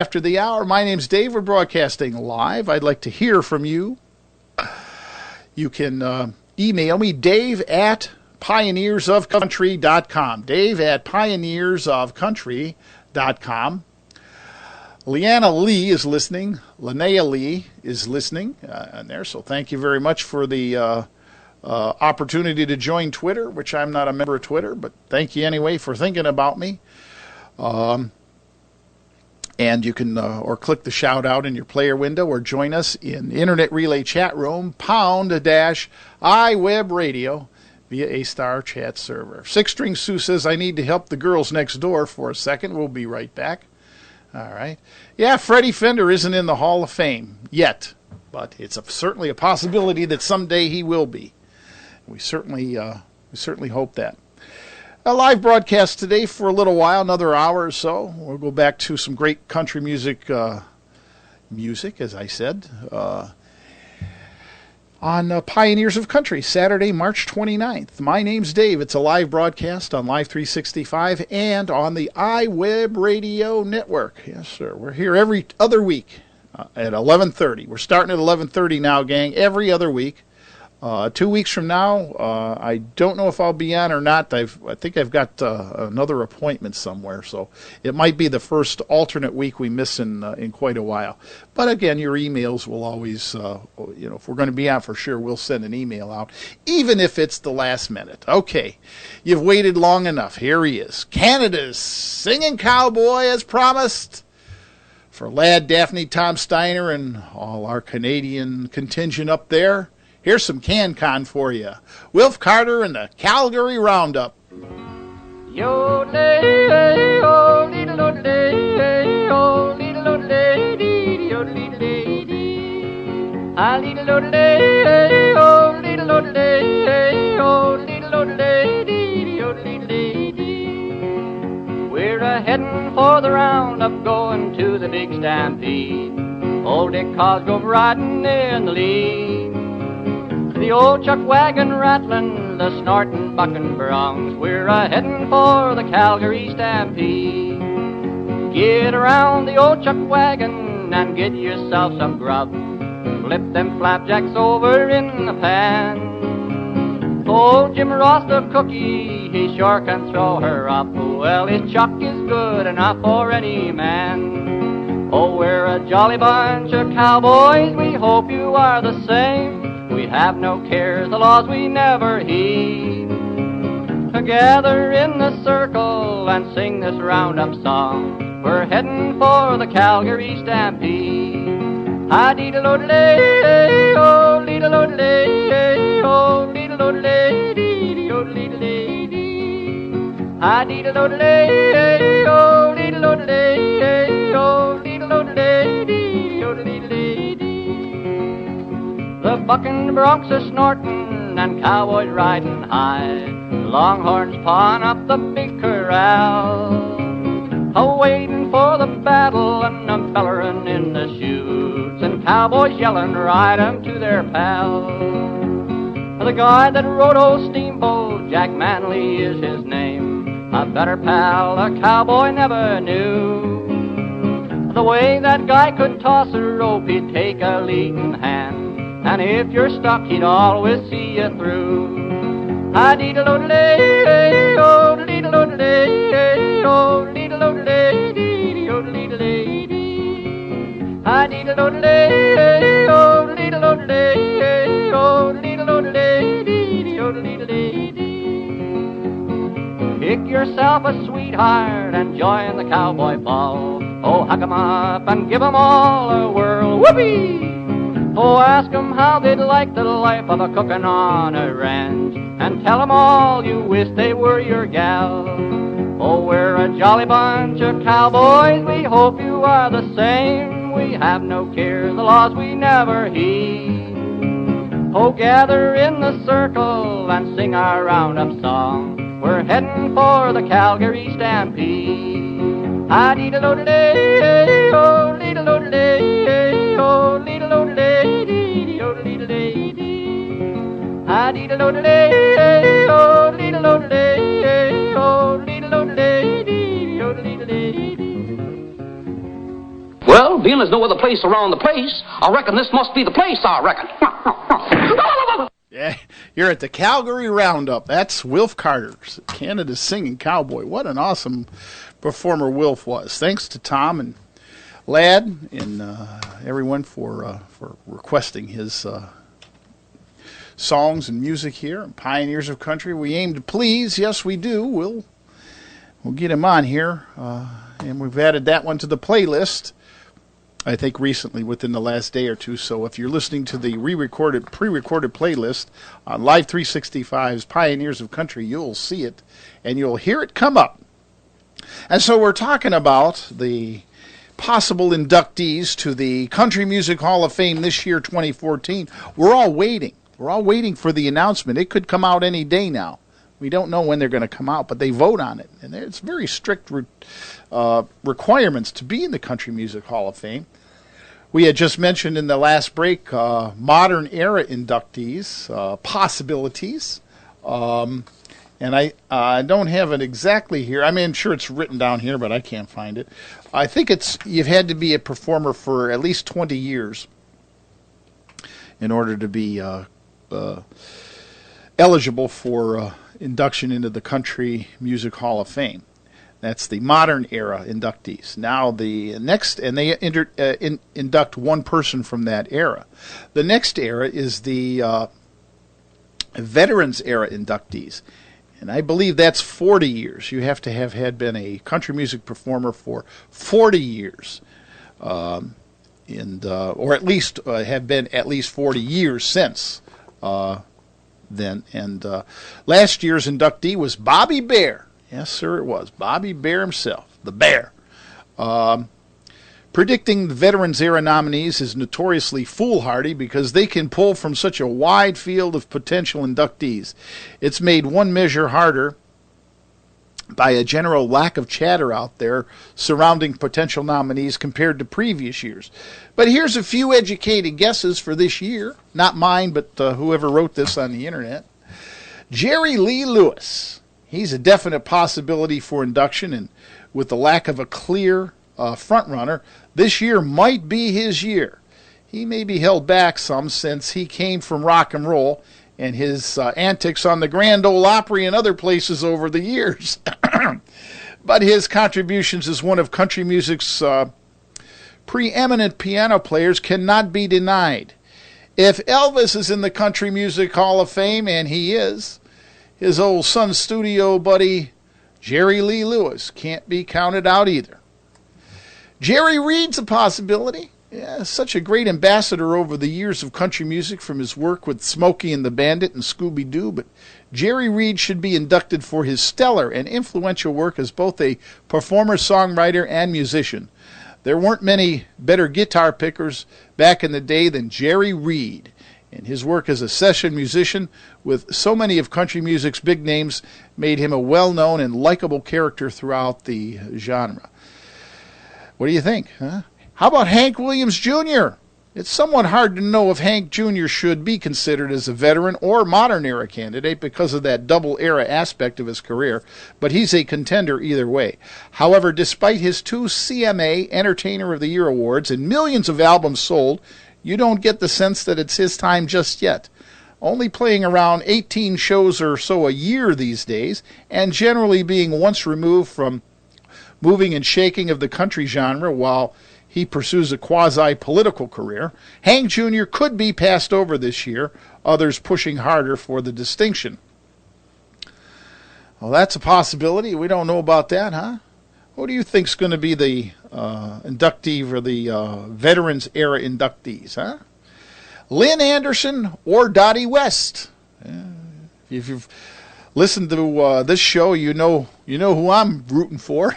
After the hour. My name's Dave. We're broadcasting live. I'd like to hear from you. You can email me, Dave at pioneersofcountry.com. Dave at pioneersofcountry.com. Leanna Lee is listening. Linnea Lee is listening on there. So thank you very much for the opportunity to join Twitter, which I'm not a member of Twitter, but thank you anyway for thinking about me. And you can or click the shout out in your player window or join us in Internet Relay chat room, #iWeb Radio via a star chat server. Six String Sue says, I need to help the girls next door for a second. We'll be right back. All right. Yeah, Freddie Fender isn't in the Hall of Fame yet, but it's certainly a possibility that someday he will be. We certainly hope that. A live broadcast today for a little while, another hour or so. We'll go back to some great country music, as I said, on Pioneers of Country, Saturday, March 29th. My name's Dave. It's a live broadcast on Live 365 and on the iWeb Radio Network. Yes, sir. We're here every other week at 11:30. We're starting at 11:30 now, gang, every other week. 2 weeks from now, I don't know if I'll be on or not. I think I've got another appointment somewhere, so it might be the first alternate week we miss in quite a while. But again, your emails will always, if we're going to be on for sure, we'll send an email out, even if it's the last minute. Okay, you've waited long enough. Here he is, Canada's singing cowboy as promised. For Lad, Daphne, Tom Steiner, and all our Canadian contingent up there, here's some CanCon for you. Wilf Carter and the Calgary Roundup. Yodelay, oh, leedle-odelay, oh, leedle-odelay, yodelay, ah, leedle-odelay, oh, leedle-odelay, oh, leedle-odelay, yodelay. We're a-headin' for the roundup, going to the big stampede. Old Dick Cosgrove riding in the lead. The old chuck wagon rattlin', the snortin' buckin' broncs. We're a-headin' for the Calgary Stampede. Get around the old chuck wagon and get yourself some grub. Flip them flapjacks over in the pan. Old Jim Ross the cookie, he sure can throw her up. Well, his chuck is good enough for any man. Oh, we're a jolly bunch of cowboys, we hope you are the same. We have no cares, the laws we never heed. Gather in the circle and sing this roundup song. We're heading for the Calgary Stampede. Ah-dee-da-lo-da-lay, oh, dee-da-lo-da-lay, oh, dee-da-lo-da-lay, dee-da-lo-da-lay. Ah-dee-da-lo-da-lay, oh, dee-da-lo-da-lay, oh, dee-da-lo-da-lay, dee-da-lo-da-lay. The bucking broncs are snorting and cowboys riding high. The longhorns pawing up the big corral. A-waiting for the battle and a bellerin' in the chutes. And cowboys yelling, ride 'em to their pal. The guy that rode old Steamboat, Jack Manley is his name. A better pal a cowboy never knew. The way that guy could toss a rope, he'd take a leading hand. And if you're stuck, he'd always see you through. Ah-dee-da-lo-da-lay, oh, dee-da-lo-da-lay, oh, dee-da-lo-da-lay, dee-da-lo-da-lay. Ah-dee-da-lo-da-lay, oh, dee-da-lo-da-lay, oh, dee-da-lo-da-lay, dee-da-lo-da-lay. Pick yourself a sweetheart and join the cowboy ball. Oh, hug 'em up and give 'em all a whirl. Whoopee! Oh, ask 'em how they'd like the life of a cookin' on a ranch, and tell 'em all you wish they were your gal. Oh, we're a jolly bunch of cowboys, we hope you are the same. We have no cares, the laws we never heed. Oh, gather in the circle and sing our roundup song. We're heading for the Calgary Stampede. Ah-dee-da-lo-da-day, oh, dee-da-lo-da-day, oh, dee-da-lo-da-day, dee-da-lo-da-day. Ah-dee-da-lo-da-day, oh, dee-da-lo-da-day, oh, dee-da-lo-da-day, dee-da-lo-da-day. Well, being there's no other place around the place, I reckon this must be the place, I reckon. Yeah, you're at the Calgary Roundup. That's Wilf Carter, Canada's singing cowboy. What an awesome performer Wilf was. Thanks to Tom and Ladd and everyone for requesting his songs and music here. Pioneers of Country, we aim to please. Yes, we do. We'll get him on here, and we've added that one to the playlist, I think recently, within the last day or two. So if you're listening to the pre-recorded playlist on Live 365's Pioneers of Country, you'll see it and you'll hear it come up. And so we're talking about the possible inductees to the Country Music Hall of Fame this year, 2014. We're all waiting. We're all waiting for the announcement. It could come out any day now. We don't know when they're going to come out, but they vote on it. And it's very strict requirements to be in the Country Music Hall of Fame. We had just mentioned in the last break modern era inductees, possibilities. And I don't have it exactly here. I mean, sure it's written down here, but I can't find it. I think you've had to be a performer for at least 20 years in order to be eligible for induction into the Country Music Hall of Fame. That's the modern era inductees. Now the next, and they induct one person from that era. The next era is the veterans era inductees. And I believe that's 40 years. You have to have been a country music performer for 40 years. Or at least have been at least 40 years since then. And last year's inductee was Bobby Bare. Yes, sir, it was. Bobby Bare himself, the Bear. Predicting the Veterans Era nominees is notoriously foolhardy because they can pull from such a wide field of potential inductees. It's made one measure harder by a general lack of chatter out there surrounding potential nominees compared to previous years. But here's a few educated guesses for this year. Not mine, but whoever wrote this on the internet. Jerry Lee Lewis. He's a definite possibility for induction, and with the lack of a clear front-runner, this year might be his year. He may be held back some since he came from rock and roll and his antics on the Grand Ole Opry and other places over the years. But his contributions as one of country music's preeminent piano players cannot be denied. If Elvis is in the Country Music Hall of Fame, and he is, his old Sun Studio buddy, Jerry Lee Lewis, can't be counted out either. Jerry Reed's a possibility. Yeah, such a great ambassador over the years of country music from his work with Smokey and the Bandit and Scooby-Doo, but Jerry Reed should be inducted for his stellar and influential work as both a performer, songwriter, and musician. There weren't many better guitar pickers back in the day than Jerry Reed, and his work as a session musician with so many of country music's big names made him a well-known and likable character throughout the genre. What do you think? Huh? How about Hank Williams Jr.? It's somewhat hard to know if Hank Jr. should be considered as a veteran or modern era candidate because of that double era aspect of his career, but he's a contender either way. However, despite his 2 CMA Entertainer of the Year awards and millions of albums sold, you don't get the sense that it's his time just yet. Only playing around 18 shows or so a year these days, and generally being once removed from moving and shaking of the country genre while he pursues a quasi-political career, Hank Jr. could be passed over this year, others pushing harder for the distinction. Well, that's a possibility. We don't know about that, huh? Who do you think's going to be the inductee for the Veterans Era inductees, huh? Lynn Anderson or Dottie West? If you've listened to this show, you know who I'm rooting for.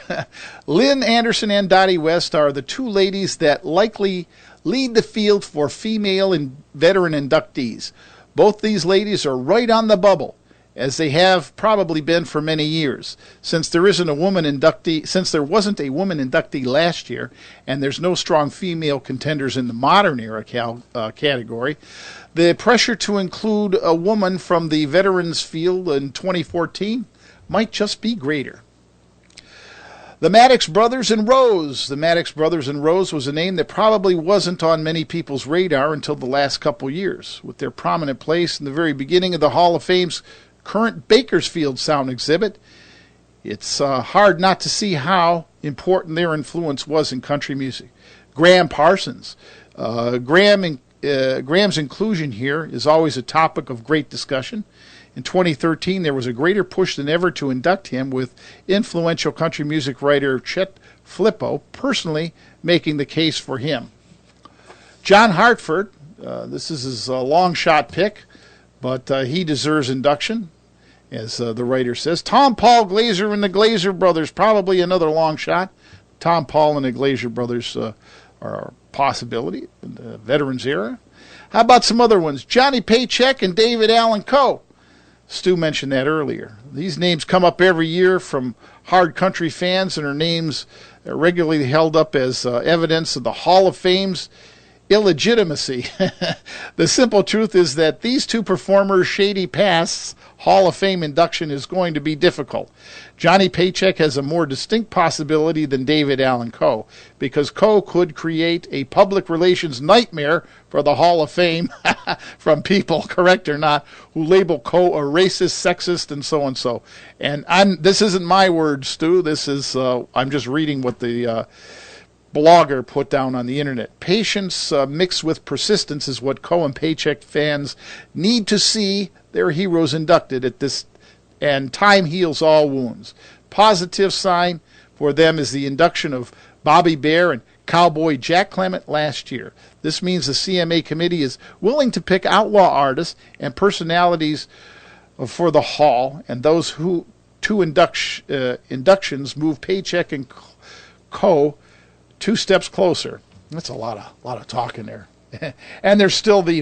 Lynn Anderson and Dottie West are the two ladies that likely lead the field for female and veteran inductees. Both these ladies are right on the bubble, as they have probably been for many years. Since there wasn't a woman inductee last year, and there's no strong female contenders in the modern era category, the pressure to include a woman from the veterans field in 2014 might just be greater. The Maddox Brothers and Rose. The Maddox Brothers and Rose was a name that probably wasn't on many people's radar until the last couple years. With their prominent place in the very beginning of the Hall of Fame's current Bakersfield Sound exhibit, it's hard not to see how important their influence was in country music. Graham Parsons. Graham's inclusion here is always a topic of great discussion. In 2013, there was a greater push than ever to induct him, with influential country music writer Chet Flippo personally making the case for him. John Hartford, this is his long shot pick, but he deserves induction, as the writer says. Tom Paul Glaser and the Glaser Brothers, probably another long shot. Tom Paul and the Glaser Brothers are a possibility in the Veterans era. How about some other ones? Johnny Paycheck and David Allen Coe. Stu mentioned that earlier. These names come up every year from hard country fans, and are names regularly held up as evidence of the Hall of Fame's illegitimacy. The simple truth is that these two performers' shady pasts Hall of Fame induction is going to be difficult. Johnny Paycheck has a more distinct possibility than David Allen Coe, because Coe could create a public relations nightmare for the Hall of Fame from people, correct or not, who label Coe a racist, sexist, and so and so. And this isn't my words, Stu. This is I'm just reading what the blogger put down on the internet. Patience mixed with persistence is what Coe and Paycheck fans need to see their heroes inducted at this, and time heals all wounds. Positive sign for them is the induction of Bobby Bare and Cowboy Jack Clement last year. This means the CMA committee is willing to pick outlaw artists and personalities for the Hall, and those two inductions move Paycheck and Coe 2 steps closer. That's a lot of talking there. And there's still the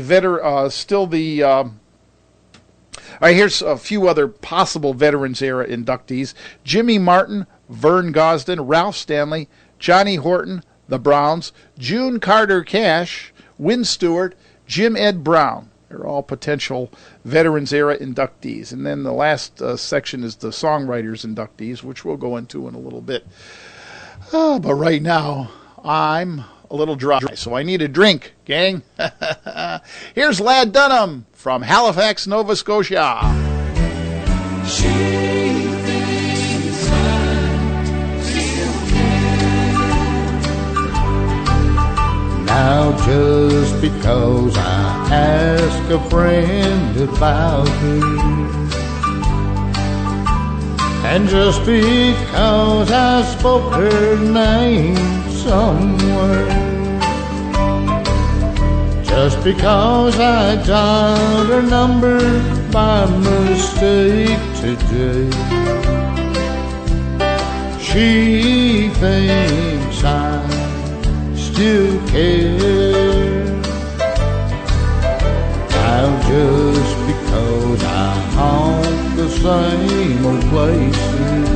all right, here's a few other possible Veterans era inductees. Jimmy Martin, Vern Gosden, Ralph Stanley, Johnny Horton, the Browns, June Carter Cash, Win Stewart, Jim Ed Brown. They're all potential Veterans era inductees. And then the last section is the songwriters inductees, which we'll go into in a little bit. But right now, I'm a little dry, so I need a drink, gang. Here's Lad Dunham from Halifax, Nova Scotia. She thinks I still care. Now just because I ask a friend about her, and just because I spoke her name somewhere, just because I dialed her number by mistake today, she thinks I still care. Now just because I haunt the same old places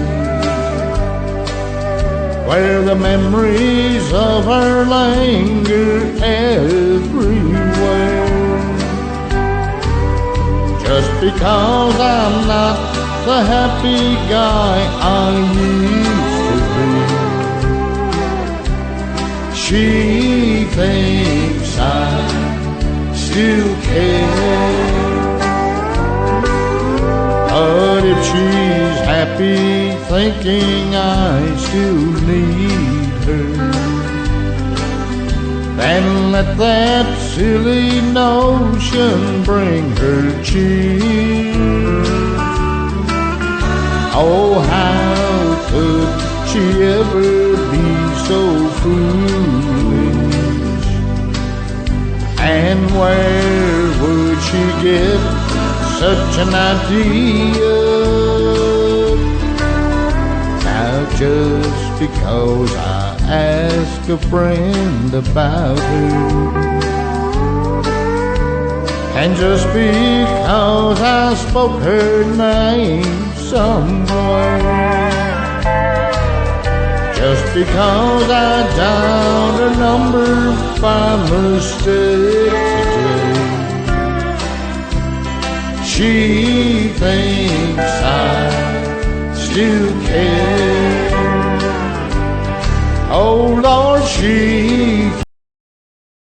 where the memories of her linger everywhere, just because I'm not the happy guy I used to be, she thinks I still care. But if she's happy thinking I still need her, then let that silly notion bring her cheer. Oh, how could she ever be so foolish? And where would she get such an idea? Now just because I ask a friend about her, and just because I spoke her name somewhere, just because I dialed her number by mistake today, she thinks I still care. She